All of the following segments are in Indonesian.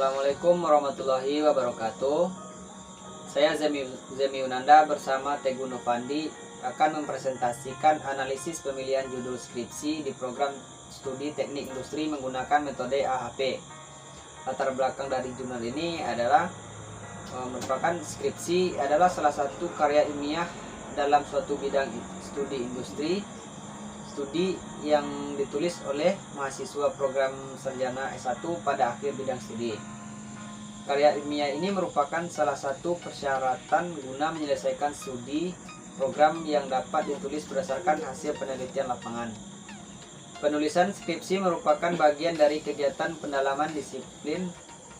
Assalamualaikum warahmatullahi wabarakatuh. Saya Zemi Yunanda bersama Teguh Novandi akan mempresentasikan analisis pemilihan judul skripsi di program studi teknik industri menggunakan metode AHP. Latar belakang dari jurnal ini adalah merupakan skripsi adalah salah satu karya ilmiah dalam suatu bidang studi industri, studi yang ditulis oleh mahasiswa program sarjana S1 pada akhir bidang studi. Karya ilmiah ini merupakan salah satu persyaratan guna menyelesaikan studi program yang dapat ditulis berdasarkan hasil penelitian lapangan. Penulisan skripsi merupakan bagian dari kegiatan pendalaman disiplin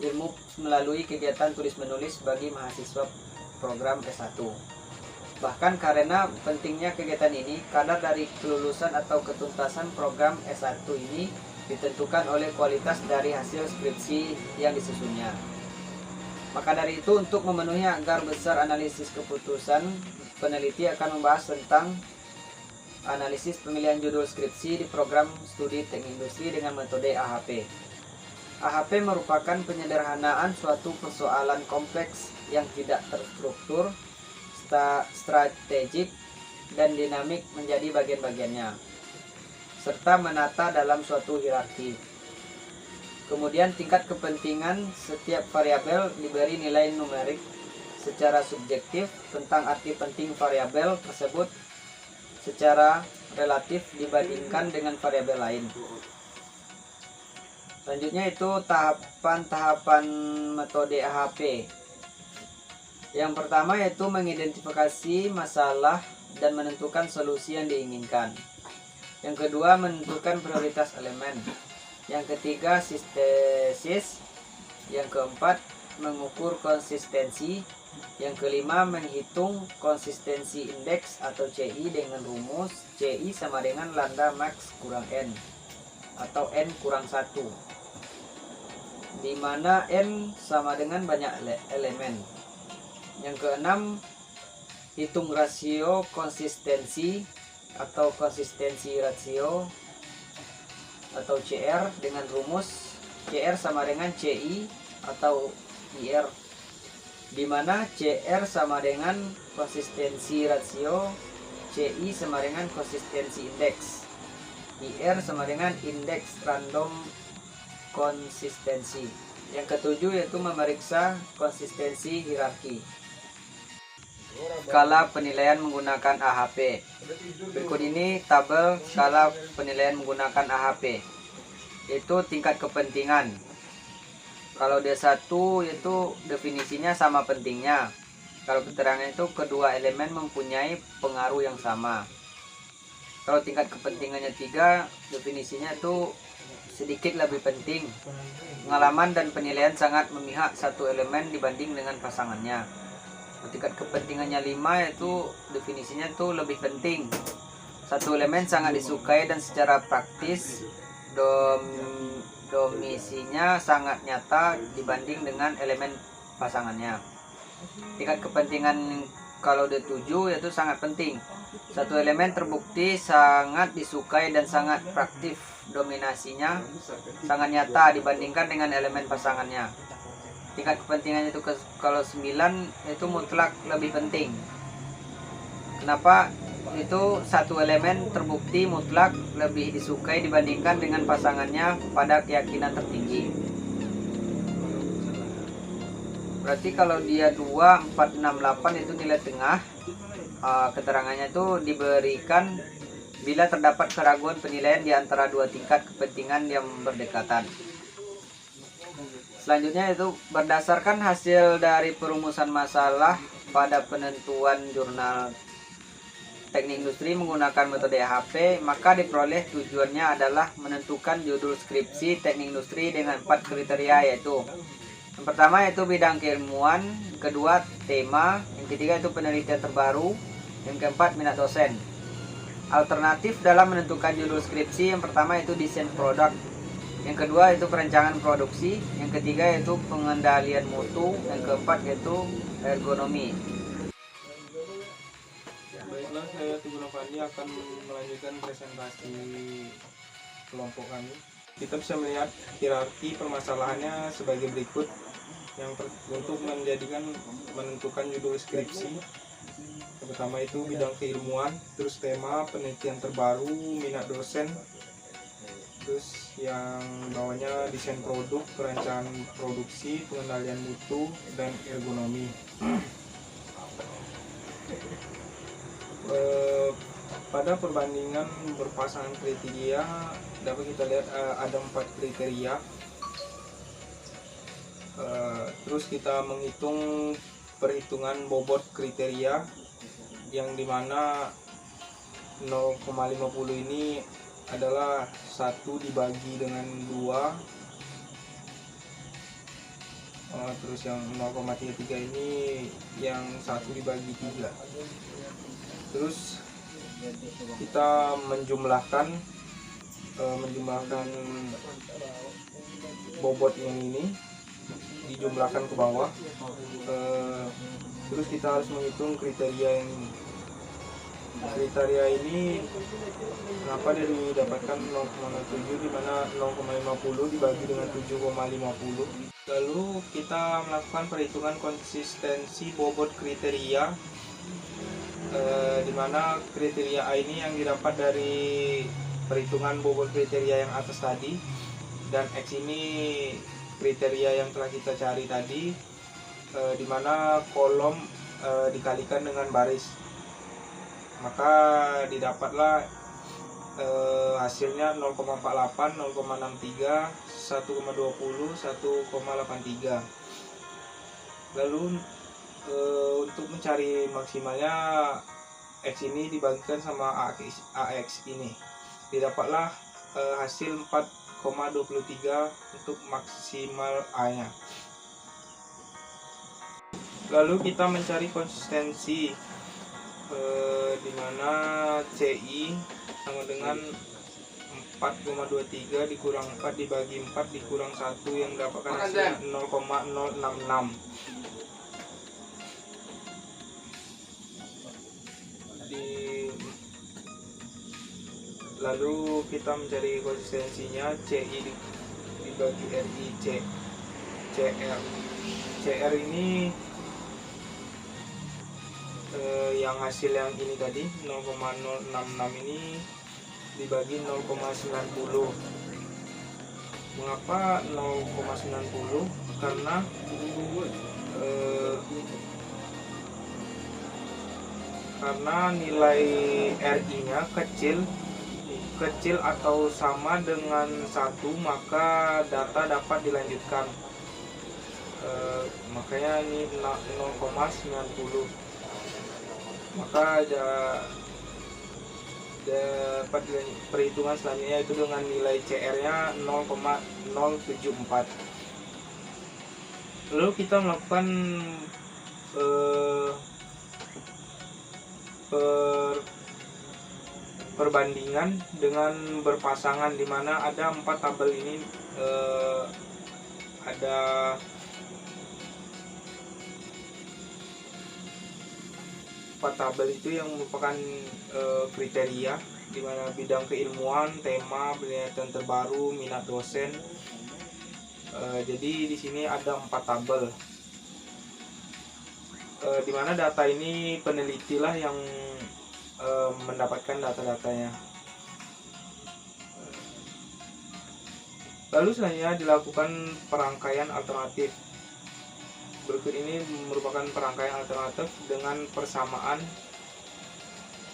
ilmu melalui kegiatan tulis-menulis bagi mahasiswa program S1. Bahkan karena pentingnya kegiatan ini, kadar dari kelulusan atau ketuntasan program S1 ini ditentukan oleh kualitas dari hasil skripsi yang disusunnya. Maka dari itu, untuk memenuhi agar besar analisis keputusan, peneliti akan membahas tentang analisis pemilihan judul skripsi di program studi teknik industri dengan metode AHP. AHP merupakan penyederhanaan suatu persoalan kompleks yang tidak terstruktur, strategik, dan dinamik menjadi bagian-bagiannya, serta menata dalam suatu hierarki. Kemudian tingkat kepentingan setiap variabel diberi nilai numerik secara subjektif tentang arti penting variabel tersebut secara relatif dibandingkan dengan variabel lain. Selanjutnya itu tahapan-tahapan metode AHP. Yang pertama yaitu mengidentifikasi masalah dan menentukan solusi yang diinginkan. Yang kedua, menentukan prioritas elemen. Yang ketiga, sintesis. Yang keempat, mengukur konsistensi. Yang kelima, menghitung konsistensi indeks atau CI dengan rumus CI sama dengan lambda max kurang N atau N kurang 1, di mana N sama dengan banyak elemen. Yang keenam, hitung rasio konsistensi atau konsistensi rasio atau CR dengan rumus CR sama dengan CI atau IR, di mana CR sama dengan konsistensi rasio, CI sama dengan konsistensi indeks, IR sama dengan indeks random konsistensi. Yang ketujuh yaitu memeriksa konsistensi hierarki. Skala penilaian menggunakan AHP. Berikut ini tabel skala penilaian menggunakan AHP. Itu tingkat kepentingan. Kalau D1 itu definisinya sama pentingnya. Kalau keterangan itu kedua elemen mempunyai pengaruh yang sama. Kalau tingkat kepentingannya 3, definisinya itu sedikit lebih penting. Pengalaman dan penilaian sangat memihak satu elemen dibanding dengan pasangannya. Tingkat kepentingannya 5 yaitu definisinya itu lebih penting. Satu elemen sangat disukai dan secara praktis domisinya sangat nyata dibanding dengan elemen pasangannya. Tingkat kepentingan kalau D7 yaitu sangat penting. Satu elemen terbukti sangat disukai dan sangat praktis, dominasinya sangat nyata dibandingkan dengan elemen pasangannya. Tingkat kepentingan itu kalau 9 itu mutlak lebih penting. Kenapa? Itu satu elemen terbukti mutlak lebih disukai dibandingkan dengan pasangannya pada keyakinan tertinggi. Berarti kalau dia 2, 4, 6, 8 itu nilai tengah. Keterangannya itu diberikan bila terdapat keraguan penilaian di antara dua tingkat kepentingan yang berdekatan. Selanjutnya itu berdasarkan hasil dari perumusan masalah pada penentuan jurnal teknik industri menggunakan metode AHP, maka diperoleh tujuannya adalah menentukan judul skripsi teknik industri dengan 4 kriteria, yaitu yang pertama yaitu bidang keilmuan, yang kedua tema, yang ketiga itu penelitian terbaru, yang keempat minat dosen. Alternatif dalam menentukan judul skripsi, yang pertama itu desain produk, yang kedua itu perencanaan produksi, yang ketiga itu pengendalian mutu, yang keempat yaitu ergonomi. Baiklah, saya Teguh Novandi akan melanjutkan presentasi kelompok kami. Kita bisa melihat hierarki permasalahannya sebagai berikut. Untuk menentukan judul skripsi, yang pertama itu bidang keilmuan, terus tema, penelitian terbaru, minat dosen, terus yang bawahnya desain produk, perencanaan produksi, pengendalian mutu, dan ergonomi. Pada perbandingan berpasangan kriteria dapat kita lihat ada 4 kriteria. Terus kita menghitung perhitungan bobot kriteria, yang dimana 0,50 ini adalah 1 dibagi dengan 2, terus yang 0,33 ini yang 1 dibagi 3. Terus kita menjumlahkan bobot yang ini dijumlahkan ke bawah. Terus kita harus menghitung kriteria ini kenapa dia didapatkan 0,07, di mana 0,50 dibagi dengan 7,50. Lalu kita melakukan perhitungan konsistensi bobot kriteria, di mana kriteria A ini yang didapat dari perhitungan bobot kriteria yang atas tadi, dan X ini kriteria yang telah kita cari tadi, di mana kolom dikalikan dengan baris, maka didapatlah hasilnya 0,48, 0,63, 1,20, 1,83. Lalu untuk mencari maksimalnya, X ini dibagikan sama AX ini, didapatlah hasil 4,23 untuk maksimal A-nya. Lalu kita mencari konsistensi, di mana CI sama dengan 4,23 dikurang 4 dibagi 4 dikurang 1, yang mendapatkan hasilnya 0,066. Lalu kita mencari konsistensinya, CI dibagi RI CR. CR ini yang hasil yang ini tadi 0,066 ini dibagi 0,90. Mengapa 0,90? Karena nilai RI-nya kecil atau sama dengan 1, maka data dapat dilanjutkan. Makanya ini 0,90. Maka dapat perhitungan selanjutnya itu dengan nilai CR-nya 0,074. Lalu kita melakukan perbandingan dengan berpasangan, di mana ada 4 tabel ini, ada 4 tabel itu yang merupakan kriteria, di mana bidang keilmuan, tema, penelitian terbaru, minat dosen. Jadi di sini ada 4 tabel, di mana data ini penelitilah yang mendapatkan data-datanya. Lalu selanjutnya dilakukan perangkaian alternatif. Berikut ini merupakan perangkaian alternatif dengan persamaan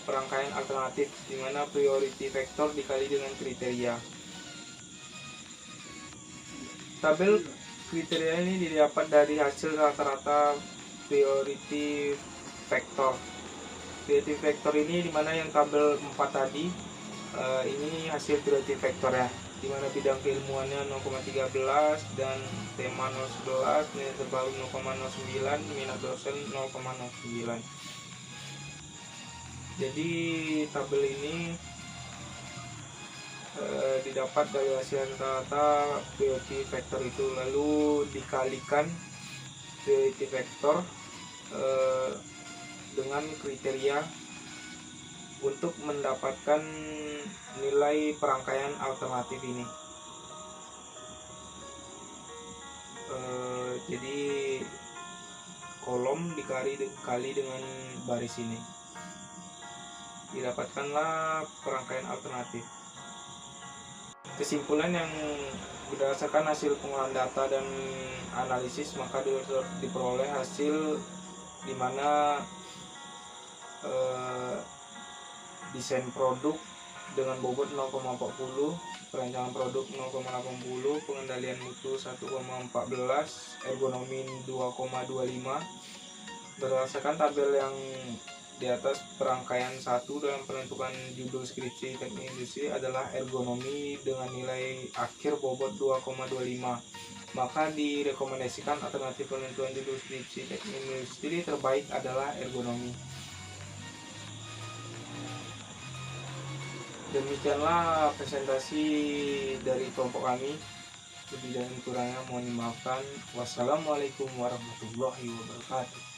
perangkaian alternatif, di mana priority vector dikali dengan kriteria. Tabel kriteria ini didapat dari hasil rata-rata priority vector. Priority vector ini dimana yang tabel 4 tadi, ini hasil priority vector ya, dimana bidang keilmuannya 0,13 dan tema 0,11, nilai terbaru 0,09, minat dosen 0,09. Jadi tabel ini didapat dari hasil rata-rata priority vector itu, lalu dikalikan priority vector dengan kriteria untuk mendapatkan nilai perangkaian alternatif ini. Jadi kolom dikali dengan baris ini. Didapatkanlah perangkaian alternatif. Kesimpulan yang berdasarkan hasil pengolahan data dan analisis, maka diperoleh hasil di mana desain produk dengan bobot 0,40, perancangan produk 0,80, pengendalian mutu 1,14, ergonomi 2,25. Berdasarkan tabel yang di atas, perangkaian 1 dalam penentukan judul skripsi teknik industri adalah ergonomi dengan nilai akhir bobot 2,25. Maka direkomendasikan alternatif penentuan judul skripsi teknik industri terbaik adalah ergonomi. Demikianlah presentasi dari kelompok kami. Lebih dan kurangnya mohon dimaafkan. Wassalamualaikum warahmatullahi wabarakatuh.